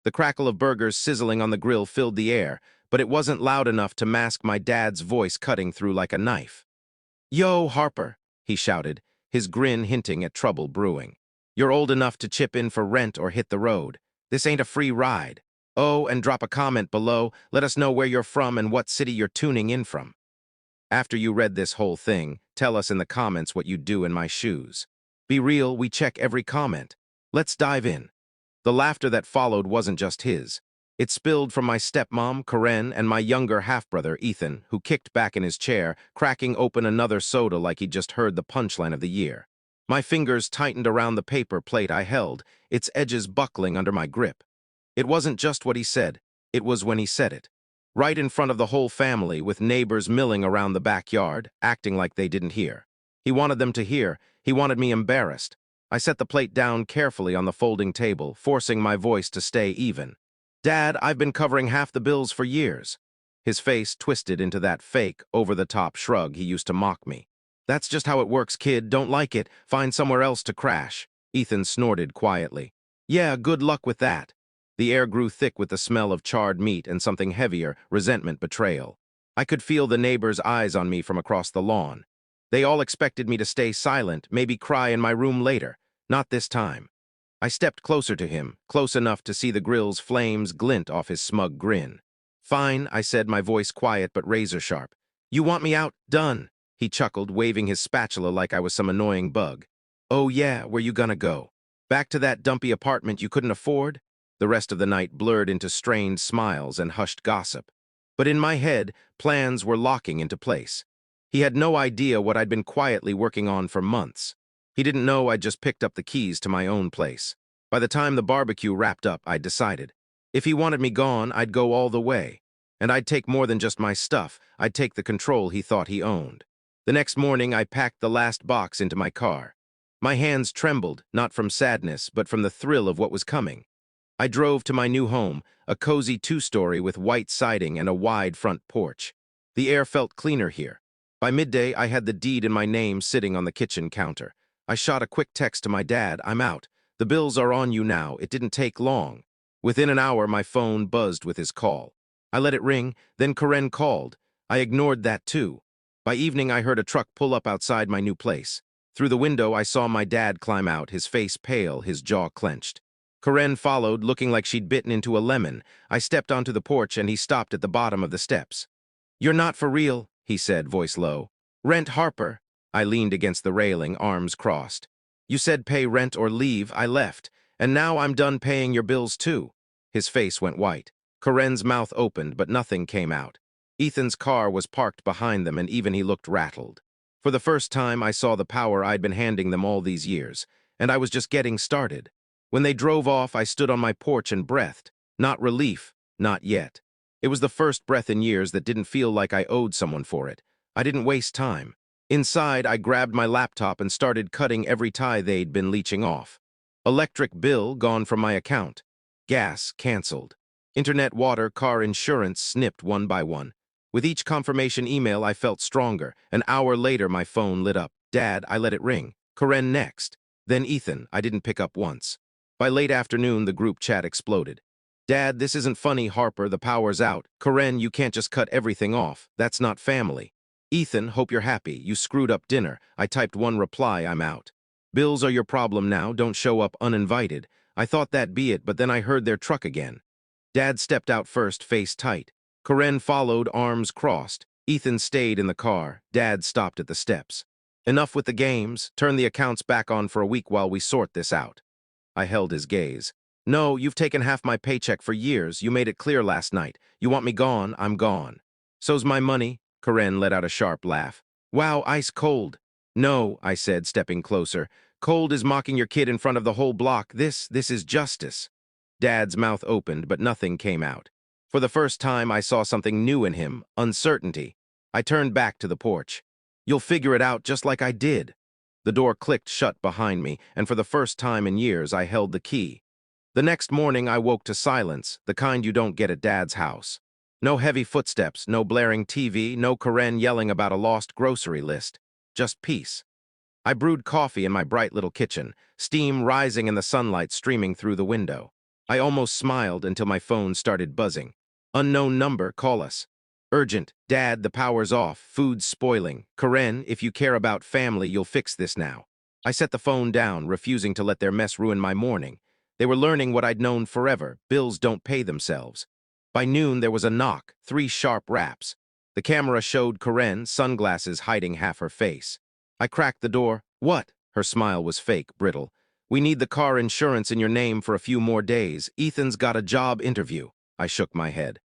The crackle of burgers sizzling on the grill filled the air, but it wasn't loud enough to mask my dad's voice cutting through like a knife. "Yo, Harper," he shouted, his grin hinting at trouble brewing. "You're old enough to chip in for rent or hit the road. This ain't a free ride. Oh, and drop a comment below. Let us know where you're from and what city you're tuning in from. After you read this whole thing, tell us in the comments what you'd do in my shoes. Be real, we check every comment. Let's dive in." The laughter that followed wasn't just his. It spilled from my stepmom, Karen, and my younger half-brother, Ethan, who kicked back in his chair, cracking open another soda like he'd just heard the punchline of the year. My fingers tightened around the paper plate I held, its edges buckling under my grip. It wasn't just what he said, it was when he said it. Right in front of the whole family, with neighbors milling around the backyard, acting like they didn't hear. He wanted them to hear. He wanted me embarrassed. I set the plate down carefully on the folding table, forcing my voice to stay even. "Dad, I've been covering half the bills for years." His face twisted into that fake, over-the-top shrug he used to mock me. "That's just how it works, kid. Don't like it? Find somewhere else to crash." Ethan snorted quietly. "Yeah, good luck with that." The air grew thick with the smell of charred meat and something heavier, resentment, betrayal. I could feel the neighbors' eyes on me from across the lawn. They all expected me to stay silent, maybe cry in my room later. Not this time. I stepped closer to him, close enough to see the grill's flames glint off his smug grin. "Fine," I said, my voice quiet but razor-sharp. "You want me out? Done." He chuckled, waving his spatula like I was some annoying bug. "Oh yeah, where you gonna go? Back to that dumpy apartment you couldn't afford?" The rest of the night blurred into strained smiles and hushed gossip. But in my head, plans were locking into place. He had no idea what I'd been quietly working on for months. He didn't know I'd just picked up the keys to my own place. By the time the barbecue wrapped up, I'd decided. If he wanted me gone, I'd go all the way. And I'd take more than just my stuff. I'd take the control he thought he owned. The next morning, I packed the last box into my car. My hands trembled, not from sadness, but from the thrill of what was coming. I drove to my new home, a cozy two-story with white siding and a wide front porch. The air felt cleaner here. By midday, I had the deed in my name sitting on the kitchen counter. I shot a quick text to my dad. "I'm out. The bills are on you now." It didn't take long. Within an hour, my phone buzzed with his call. I let it ring, then Karen called. I ignored that too. By evening, I heard a truck pull up outside my new place. Through the window, I saw my dad climb out, his face pale, his jaw clenched. Karen followed, looking like she'd bitten into a lemon. I stepped onto the porch and he stopped at the bottom of the steps. "You're not for real," he said, voice low. "Rent Harper." I leaned against the railing, arms crossed. "You said pay rent or leave." I left. "And now I'm done paying your bills too." His face went white. Karen's mouth opened, but nothing came out. Ethan's car was parked behind them, and even he looked rattled. For the first time, I saw the power I'd been handing them all these years, and I was just getting started. When they drove off, I stood on my porch and breathed. Not relief, not yet. It was the first breath in years that didn't feel like I owed someone for it. I didn't waste time. Inside, I grabbed my laptop and started cutting every tie they'd been leeching off. Electric bill gone from my account. Gas canceled. Internet, water, car insurance snipped one by one. With each confirmation email, I felt stronger. An hour later, my phone lit up. "Dad," I let it ring. Karen next. Then Ethan. I didn't pick up once. By late afternoon, the group chat exploded. "Dad, this isn't funny, Harper, the power's out." "Karen, you can't just cut everything off. That's not family." "Ethan, hope you're happy. You screwed up dinner." I typed one reply, "I'm out." "Bills are your problem now. Don't show up uninvited." I thought that'd be it, but then I heard their truck again. Dad stepped out first, face tight. Karen followed, arms crossed. Ethan stayed in the car. Dad stopped at the steps. "Enough with the games. Turn the accounts back on for a week while we sort this out." I held his gaze. "No, you've taken half my paycheck for years. You made it clear last night. You want me gone, I'm gone." "So's my money." Karen let out a sharp laugh. "Wow, ice cold." "No," I said, stepping closer. "Cold is mocking your kid in front of the whole block. This is justice." Dad's mouth opened, but nothing came out. For the first time, I saw something new in him, uncertainty. I turned back to the porch. "You'll figure it out just like I did." The door clicked shut behind me, and for the first time in years, I held the key. The next morning, I woke to silence, the kind you don't get at Dad's house. No heavy footsteps, no blaring TV, no Karen yelling about a lost grocery list. Just peace. I brewed coffee in my bright little kitchen, steam rising and the sunlight streaming through the window. I almost smiled until my phone started buzzing. Unknown number, call us. Urgent. Dad, the power's off. Food's spoiling. Karen, if you care about family, you'll fix this now. I set the phone down, refusing to let their mess ruin my morning. They were learning what I'd known forever. Bills don't pay themselves. By noon, there was a knock, 3 sharp raps. The camera showed Karen, sunglasses hiding half her face. I cracked the door. What? Her smile was fake, brittle. We need the car insurance in your name for a few more days. Ethan's got a job interview. I shook my head.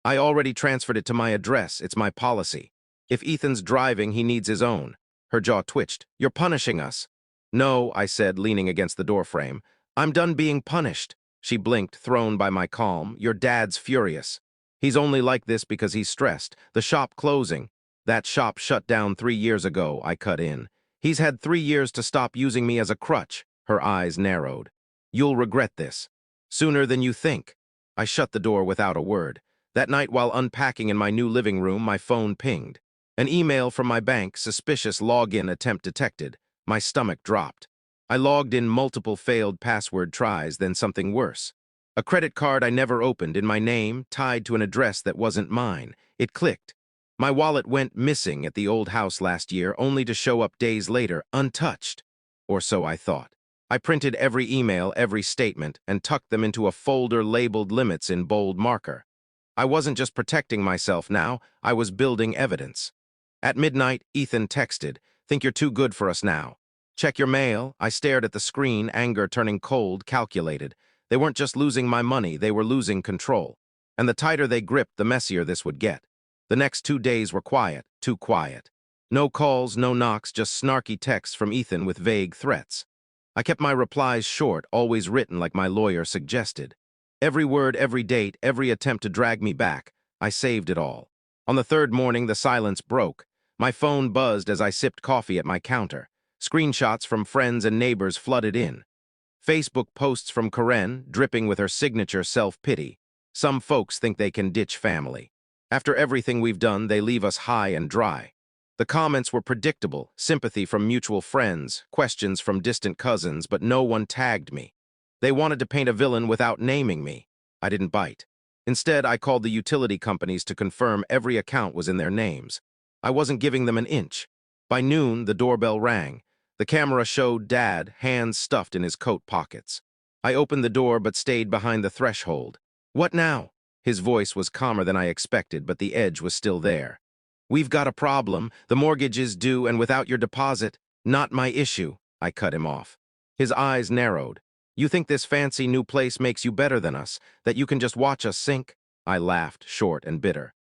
I already transferred it to my address. It's my policy. If Ethan's driving, he needs his own. Her jaw twitched. You're punishing us. No, I said, leaning against the doorframe. I'm done being punished. She blinked, thrown by my calm. Your dad's furious. He's only like this because he's stressed. The shop closing. That shop shut down 3 years ago, I cut in. He's had 3 years to stop using me as a crutch. Her eyes narrowed. You'll regret this. Sooner than you think. I shut the door without a word. That night, while unpacking in my new living room, my phone pinged. An email from my bank, suspicious login attempt detected. My stomach dropped. I logged in multiple failed password tries, then something worse. A credit card I never opened in my name, tied to an address that wasn't mine. It clicked. My wallet went missing at the old house last year, only to show up days later, untouched. Or so I thought. I printed every email, every statement, and tucked them into a folder labeled limits in bold marker. I wasn't just protecting myself now, I was building evidence. At midnight, Ethan texted, "Think you're too good for us now. Check your mail." I stared at the screen, anger turning cold, calculated. They weren't just losing my money, they were losing control. And the tighter they gripped, the messier this would get. The next 2 days were quiet, too quiet. No calls, no knocks, just snarky texts from Ethan with vague threats. I kept my replies short, always written like my lawyer suggested. Every word, every date, every attempt to drag me back, I saved it all. On the 3rd morning, the silence broke. My phone buzzed as I sipped coffee at my counter. Screenshots from friends and neighbors flooded in. Facebook posts from Karen, dripping with her signature self-pity. Some folks think they can ditch family. After everything we've done, they leave us high and dry. The comments were predictable, sympathy from mutual friends, questions from distant cousins, but no one tagged me. They wanted to paint a villain without naming me. I didn't bite. Instead, I called the utility companies to confirm every account was in their names. I wasn't giving them an inch. By noon, the doorbell rang. The camera showed Dad, hands stuffed in his coat pockets. I opened the door but stayed behind the threshold. What now? His voice was calmer than I expected, but the edge was still there. We've got a problem. The mortgage is due, and without your deposit, not my issue. I cut him off. His eyes narrowed. You think this fancy new place makes you better than us, that you can just watch us sink? I laughed, short and bitter.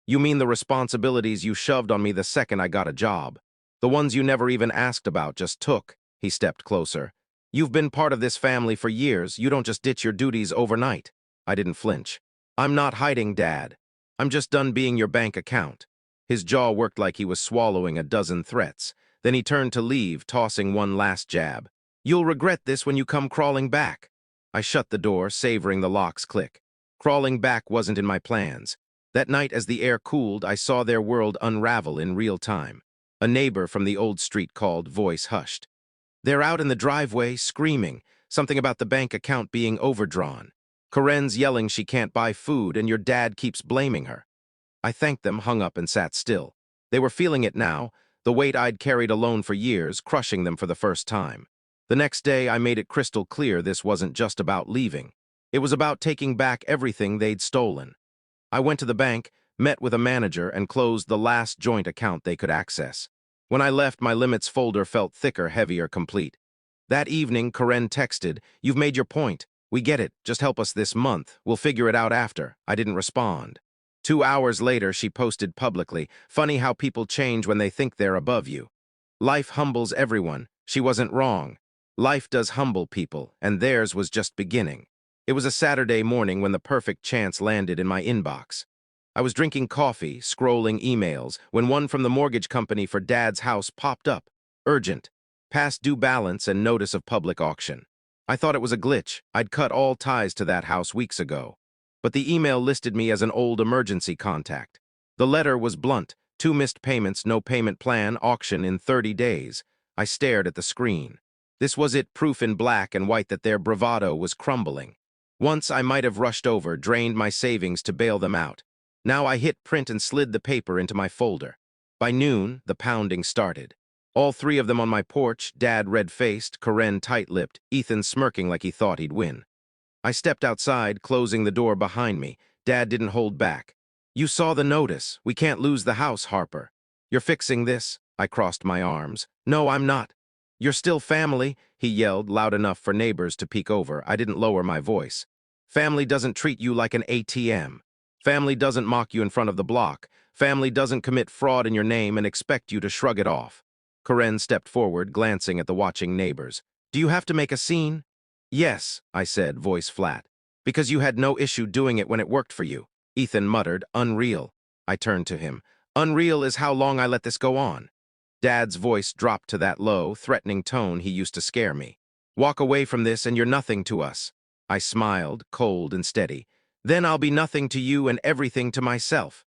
You mean the responsibilities you shoved on me the second I got a job? The ones you never even asked about, just took. He stepped closer. You've been part of this family for years. You don't just ditch your duties overnight. I didn't flinch. I'm not hiding, Dad. I'm just done being your bank account. His jaw worked like he was swallowing a dozen threats. Then he turned to leave, tossing one last jab. You'll regret this when you come crawling back. I shut the door, savoring the lock's click. Crawling back wasn't in my plans. That night, as the air cooled, I saw their world unravel in real time. A neighbor from the old street called, voice hushed. They're out in the driveway, screaming, something about the bank account being overdrawn. Karen's yelling she can't buy food, and your dad keeps blaming her. I thanked them, hung up, and sat still. They were feeling it now, the weight I'd carried alone for years, crushing them for the first time. The next day, I made it crystal clear this wasn't just about leaving. It was about taking back everything they'd stolen. I went to the bank, met with a manager, and closed the last joint account they could access. When I left, my limits folder felt thicker, heavier, complete. That evening, Karen texted, "You've made your point. We get it. Just help us this month. We'll figure it out after." I didn't respond. 2 hours later, she posted publicly, "Funny how people change when they think they're above you. Life humbles everyone." She wasn't wrong. Life does humble people, and theirs was just beginning. It was a Saturday morning when the perfect chance landed in my inbox. I was drinking coffee, scrolling emails, when one from the mortgage company for Dad's house popped up. Urgent. Past due balance and notice of public auction. I thought it was a glitch. I'd cut all ties to that house weeks ago. But the email listed me as an old emergency contact. The letter was blunt. 2 missed payments, no payment plan, auction in 30 days. I stared at the screen. This was it, proof in black and white that their bravado was crumbling. Once I might have rushed over, drained my savings to bail them out. Now I hit print and slid the paper into my folder. By noon, the pounding started. All three of them on my porch, Dad red-faced, Karen tight-lipped, Ethan smirking like he thought he'd win. I stepped outside, closing the door behind me. Dad didn't hold back. "You saw the notice. We can't lose the house, Harper." "You're fixing this?" I crossed my arms. "No, I'm not." "You're still family," he yelled, loud enough for neighbors to peek over. I didn't lower my voice. "Family doesn't treat you like an ATM. Family doesn't mock you in front of the block. Family doesn't commit fraud in your name and expect you to shrug it off." Karen stepped forward, glancing at the watching neighbors. "Do you have to make a scene?" "Yes," I said, voice flat. "Because you had no issue doing it when it worked for you." Ethan muttered, "Unreal." I turned to him. "Unreal is how long I let this go on." Dad's voice dropped to that low, threatening tone he used to scare me. "Walk away from this and you're nothing to us." I smiled, cold and steady. "Then I'll be nothing to you and everything to myself."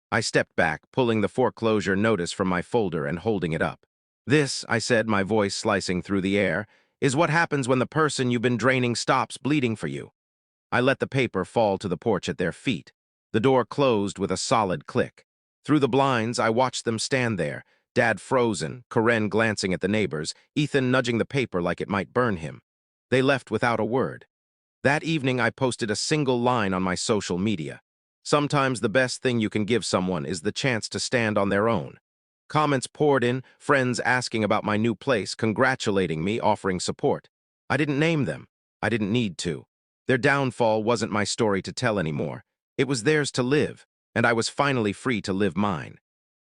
I stepped back, pulling the foreclosure notice from my folder and holding it up. "This," I said, my voice slicing through the air, "is what happens when the person you've been draining stops bleeding for you." I let the paper fall to the porch at their feet. The door closed with a solid click. Through the blinds, I watched them stand there, Dad frozen, Karen glancing at the neighbors, Ethan nudging the paper like it might burn him. They left without a word. That evening, I posted a single line on my social media. Sometimes the best thing you can give someone is the chance to stand on their own. Comments poured in, friends asking about my new place, congratulating me, offering support. I didn't name them. I didn't need to. Their downfall wasn't my story to tell anymore. It was theirs to live, and I was finally free to live mine.